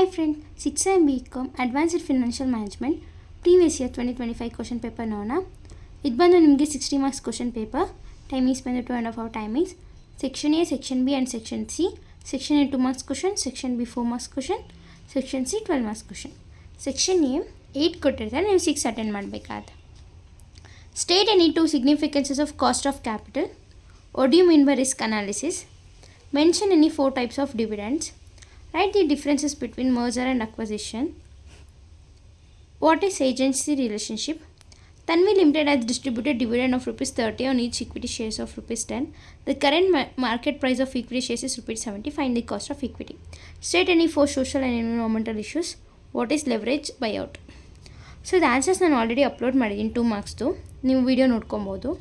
Hi friend, 6th BCom Advanced Financial Management previous year 2025 question paper ನೋಡೋಣ. ಇದು ಬಂದು ನಿಮಗೆ 60 ಮಾರ್ಕ್ಸ್ ಕ್ವಶನ್ ಪೇಪರ್. ಟೈಮಿಂಗ್ಸ್ ಬಂದು 2.5 hour timings. Section A, section B and section C. Section A 2 marks question, section B 4 marks question, section C 12 marks question. Section A 8 ಕೊಟ್ಟಿರ್ತಾರೆ, ನೀವು 6 attend ಮಾಡಬೇಕಾದ. State any two significances of cost of capital. What do you mean by risk analysis? Mention any 4 types of dividends. Write the differences between merger and acquisition. What is agency relationship? Tanvi Limited has distributed dividend of rupees 30 on each equity shares of rupees 10. The current market price of equity shares is rupees 70. Find the cost of equity. State any 4 social and environmental issues. What is leverage buyout? So the answers ನಾನು already upload ಮಾಡಿದ್ದೀನಿ 2 ಮಾರ್ಕ್ಸ್ದು, ನೀವು video ನೋಡ್ಕೊಬೋದು.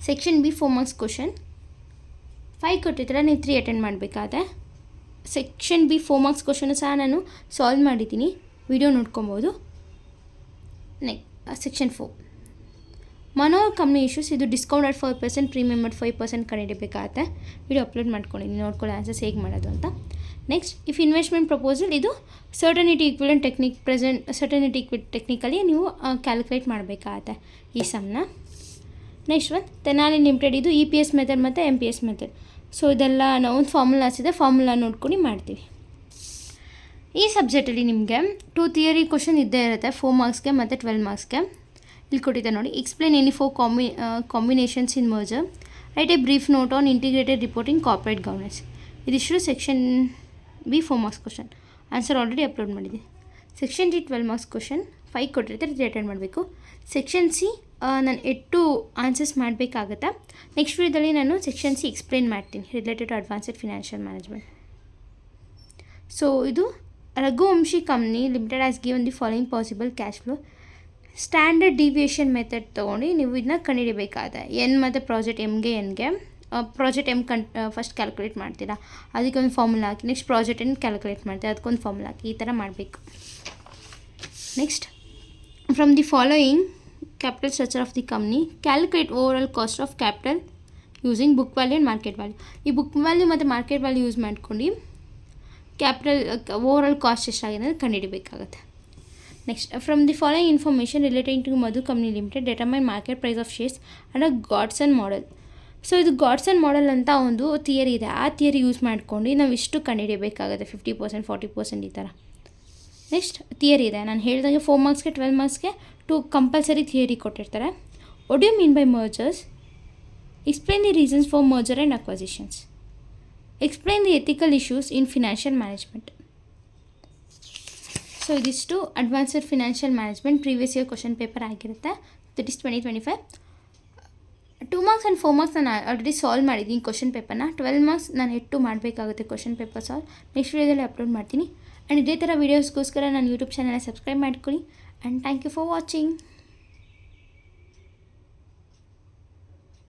Section B 4 marks question 5 ಕೊಟ್ಟಿದ್ರೆ ನೀವು 3 attend ಮಾಡಬೇಕಾದ್ರೆ. Section B 4 marks question ಸಹ ನಾನು solve ಮಾಡಿದ್ದೀನಿ, ವಿಡಿಯೋ ನೋಡ್ಕೊಬೋದು. Section 4 Manohar company issues. ಇದು ಡಿಸ್ಕೌಂಟ್ ಅಟ್ 5%, ಪ್ರೀಮಿಯಮ್ ಅಟ್ 5% ಕಂಡಿಡಿಬೇಕಾಗತ್ತೆ. ವಿಡಿಯೋ ಅಪ್ಲೋಡ್ ಮಾಡ್ಕೊಂಡಿದ್ದೀನಿ, ನೋಡ್ಕೊಳ್ಳೋ ಆನ್ಸರ್ಸ್ ಹೇಗೆ ಮಾಡೋದು ಅಂತ. ನೆಕ್ಸ್ಟ್, ಇಫ್ ಇನ್ವೆಸ್ಟ್ಮೆಂಟ್ ಪ್ರಪೋಸಲ್, ಇದು certainty equivalent technique certainty technically ನೀವು ಕ್ಯಾಲ್ಕುಲೇಟ್ ಮಾಡಬೇಕಾಗತ್ತೆ ಈ ಸಮ್ನ. Next one Tenali limited. ಇದು EPS ಮೆಥಡ್ ಮತ್ತು MPS ಮೆಥಡ್. ಸೊ ಇದೆಲ್ಲ ನಾವು ಒಂದು ಫಾರ್ಮುಲಾಸ್ ಇದೆ, ಫಾರ್ಮುಲಾ ನೋಡ್ಕೊಂಡು ಮಾಡ್ತೀವಿ. ಈ ಸಬ್ಜೆಕ್ಟಲ್ಲಿ ನಿಮಗೆ 2 ಥಿಯರಿ ಕ್ವಶನ್ ಇದ್ದೇ ಇರುತ್ತೆ, 4 ಮಾರ್ಕ್ಸ್ಗೆ ಮತ್ತು 12 ಮಾರ್ಕ್ಸ್ಗೆ. ಇಲ್ಲಿ ಕೊಟ್ಟಿದ್ದೆ ನೋಡಿ. Explain any 4 combinations in merger. Write a brief note on integrated reporting corporate governance. ಇದಿಷ್ಟು section B 4 marks question. Answer already upload ಮಾಡಿದೆ. ಸೆಕ್ಷನ್ ಡಿ 12 ಮಾರ್ಕ್ಸ್ ಕ್ವಶನ್ 5 ಕೊಟ್ಟಿರ್ತಾರೆ, 3 ಅಟೆಂಡ್ ಮಾಡಬೇಕು. ಸೆಕ್ಷನ್ ಸಿ ನಾನು 8 ಆನ್ಸರ್ಸ್ ಮಾಡಬೇಕಾಗತ್ತಾ. ನೆಕ್ಸ್ಟ್ ವಿಡಿಯೋದಲ್ಲಿ ನಾನು ಸೆಕ್ಷನ್ ಸಿ ಎಕ್ಸ್ಪ್ಲೇನ್ ಮಾಡ್ತೀನಿ related to advanced financial management. So ಇದು Raghuvanshi company limited as given the following possible cash flow. Standard deviation method ತೊಗೊಂಡು ನೀವು ಇದನ್ನ ಕಂಡುಹಿಡಿಬೇಕಾದ. ಎನ್ ಮತ್ತು ಪ್ರಾಜೆಕ್ಟ್ ಎನ್ಗೆ ಪ್ರಾಜೆಕ್ಟ್ ಎಮ್ ಫಸ್ಟ್ ಕ್ಯಾಲ್ಕುಲೇಟ್ ಮಾಡ್ತೀರಾ, ಅದಕ್ಕೊಂದು ಫಾರ್ಮುಲಾ ಹಾಕಿ. ನೆಕ್ಸ್ಟ್ ಪ್ರಾಜೆಕ್ಟ್ ಎನ್ ಕ್ಯಾಲ್ಕುಲೇಟ್ ಮಾಡ್ತೀರಾ, ಅದಕ್ಕೊಂದು ಫಾರ್ಮುಲಾ ಹಾಕಿ. ಈ ಥರ ಮಾಡಬೇಕು. Next, from the following capital structure of the company, calculate overall cost of capital using book value and market value. ಈ ಬುಕ್ ವ್ಯಾಲ್ಯೂ ಮತ್ತು ಮಾರ್ಕೆಟ್ ವ್ಯಾಲ್ಯೂ ಯೂಸ್ ಮಾಡ್ಕೊಂಡು ಕ್ಯಾಪಿಟಲ್ ಓವರಾಲ್ ಕಾಸ್ಟ್ ಎಷ್ಟಾಗಿದೆ ಅಂತ ಕಂಡುಹಿಡಬೇಕಾಗುತ್ತೆ. Next, from the following information relating to Madhu company limited determine market price of shares and Gordon model. So ಇದು Gordon model ಅಂತ ಒಂದು theory ಇದೆ, ಆ ಥಿಯರಿ ಯೂಸ್ ಮಾಡ್ಕೊಂಡು ನಾವು ಇಷ್ಟು ಕಂಡುಹಿಡಬೇಕಾಗುತ್ತೆ, 50%, 40% ಈ ಥರ. ನೆಕ್ಸ್ಟ್ ಥಿಯರಿ ಇದೆ, ನಾನು ಹೇಳಿದಾಗೆ 4 ಮಾರ್ಕ್ಸ್ಗೆ 12 ಮಾರ್ಕ್ಸ್ಗೆ 2 ಕಂಪಲ್ಸರಿ ಥಿಯರಿ ಕೊಟ್ಟಿರ್ತಾರೆ. What do you mean by mergers? Explain the reasons for merger and acquisitions. Explain the ethical issues in financial management. So ಇದಿಷ್ಟು advanced financial management previous year question paper ಆಗಿರುತ್ತೆ, that is 2025. 2 marks and 4 marks ನಾನು already solve ಮಾಡಿದ್ದೀನಿ question ಪೇಪರ್ನ. 12 marks ನಾನು 8 ಮಾಡಬೇಕಾಗುತ್ತೆ question paper solve. Next ವೀಡಿಯೋದಲ್ಲಿ upload ಮಾಡ್ತೀನಿ. And ಇದೇ ಥರ ವೀಡಿಯೋಸ್ಗೋಸ್ಕರ ನಾನು ಯೂಟ್ಯೂಬ್ ಚಾನಲ್ನ ಸಬ್ಸ್ಕ್ರೈಬ್ ಮಾಡ್ಕೊಳ್ಳಿ. And thank you for watching.